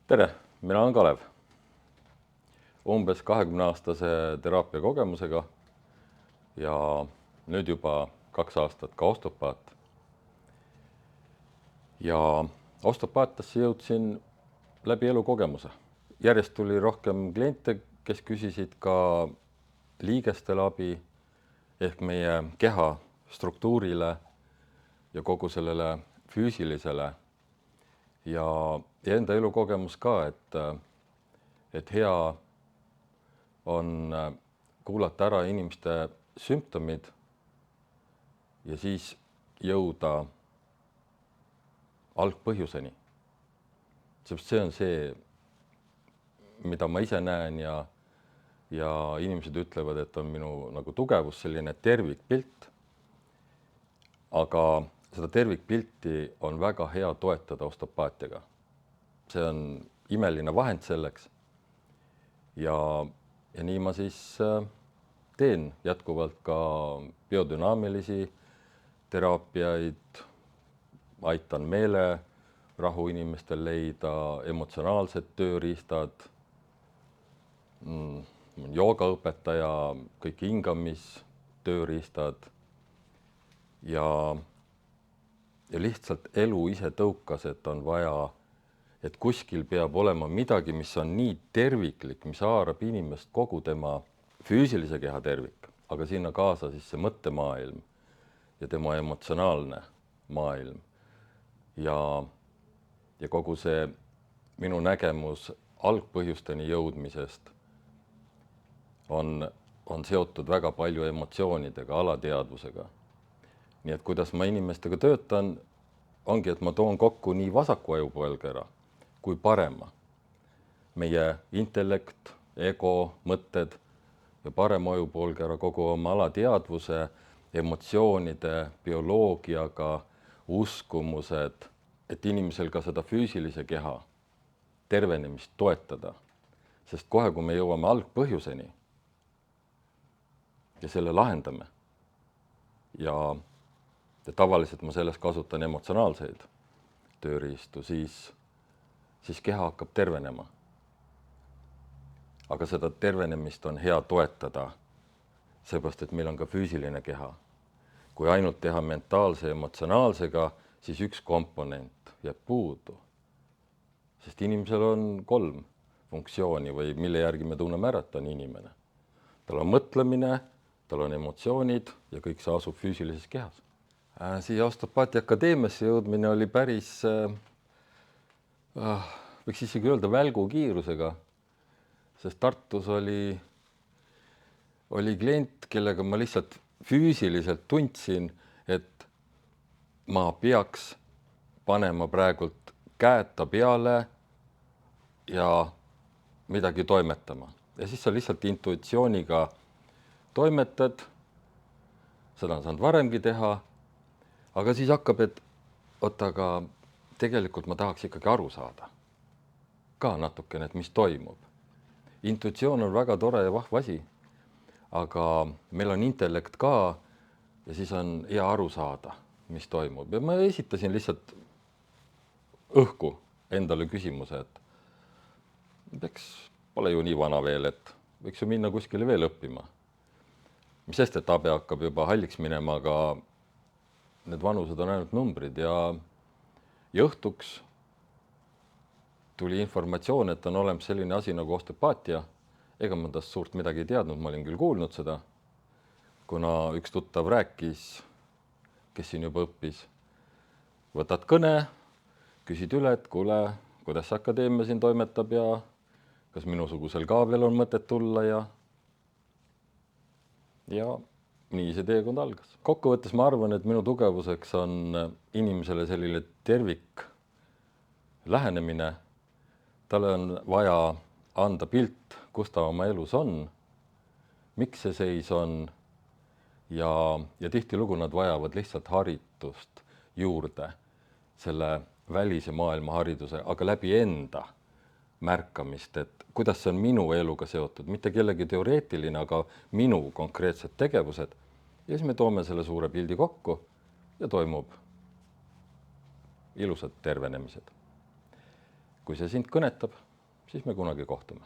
Tere, mina olen Kalev. Umbes 20-aastase teraapia kogemusega ja nüüd juba 2 aastat ka osteopaat. Ja osteopaatiasse jõudsin läbi elukogemuse. Järjest tuli rohkem kliente, kes küsisid ka liigestele abi ehk meie keha struktuurile ja kogu sellele füüsilisele ja enda elukogemus ka, et hea on kuulata ära inimeste sümptomid ja siis jõuda algpõhjuseni. Sest see on see, mida ma ise näen ja inimesed ütlevad, et on minu nagu tugevus, selline tervikpilt. Aga seda tervikpilti on väga hea toetada osteopaatiaga. See on imeline vahend selleks. Ja nii ma siis teen jätkuvalt ka biodünaamilisi teraapiaid, aitan meelerahu inimestel leida, emotsionaalsed tööriistad, joogaõpetaja, kõik hingamistööriistad ja lihtsalt elu ise tõukas, et on vaja, et kuskil peab olema midagi, mis on nii terviklik, mis haarab inimest kogu tema füüsilise keha tervik, aga sinna kaasa siis see mõttemaailm ja tema emotsionaalne maailm. Ja kogu see minu nägemus algpõhjusteni jõudmisest on seotud väga palju emotsioonidega, alateadvusega. Nii et kuidas ma inimestega töötan, ongi, et ma toon kokku nii vasaku ajupoolkera kui parema. Meie intellekt, ego, mõtted ja parema ajupoolkera kogu oma alateadvuse, emotsioonide, bioloogiaga, uskumused, et inimesel ka seda füüsilise keha tervenemist toetada. Sest kohe, kui me jõuame algpõhjuseni ja selle lahendame ja tavaliselt ma selles kasutan emotsionaalseid tööriistu, siis keha hakkab tervenema. Aga seda tervenemist on hea toetada, seepärast, et meil on ka füüsiline keha. Kui ainult teha mentaalse ja emotsionaalsega, siis üks komponent jääb puudu. Sest inimesel on 3 funktsiooni või mille järgi me tunneme ära, et on inimene. Tal on mõtlemine, tal on emotsioonid ja kõik see asub füüsilises kehas. Siia osteopaatia akadeemiasse jõudmine oli päris, võiks isegi öelda välgukiirusega, sest Tartus oli klient, kellega ma lihtsalt füüsiliselt tundsin, et ma peaks panema praegult käed ta peale ja midagi toimetama. Ja siis sa lihtsalt intuitsiooniga toimetad, seda on saanud varemgi teha, aga siis hakkab, et aga tegelikult ma tahaks ikkagi aru saada ka natukene, et mis toimub. Intuitsioon on väga tore ja vahva asi, aga meil on intellekt ka ja siis on hea aru saada, mis toimub. Ja ma esitasin lihtsalt õhku endale küsimuse, et pole ju nii vana veel, et võiks ju minna kuskile veel õppima. Mis sest, et AB hakkab juba halliks minema, aga need vanused on ainult numbrid ja õhtuks tuli informatsioon, et on olemas selline asi nagu osteopaatia. Ega ma tast suurt midagi ei teadnud, ma olin küll kuulnud seda, kuna üks tuttav rääkis, kes siin juba õppis. Võtad kõne, küsid üle, et kuule, kuidas akadeemia siin toimetab ja kas minusugusel ka veel on mõtet tulla ja nii see teekond algas. Kokkuvõttes ma arvan, et minu tugevuseks on inimesele selline tervik lähenemine. Talle on vaja anda pilt, kus ta oma elus on, miks see seis on ja tihtilugu nad vajavad lihtsalt haritust juurde selle välise maailma hariduse, aga läbi enda märkamist, et kuidas see on minu eluga seotud, mitte kellegi teoreetiline, aga minu konkreetsed tegevused. Ja siis me toome selle suure pildi kokku ja toimub ilusad tervenemised. kui see sind kõnetab, siis me kunagi kohtume.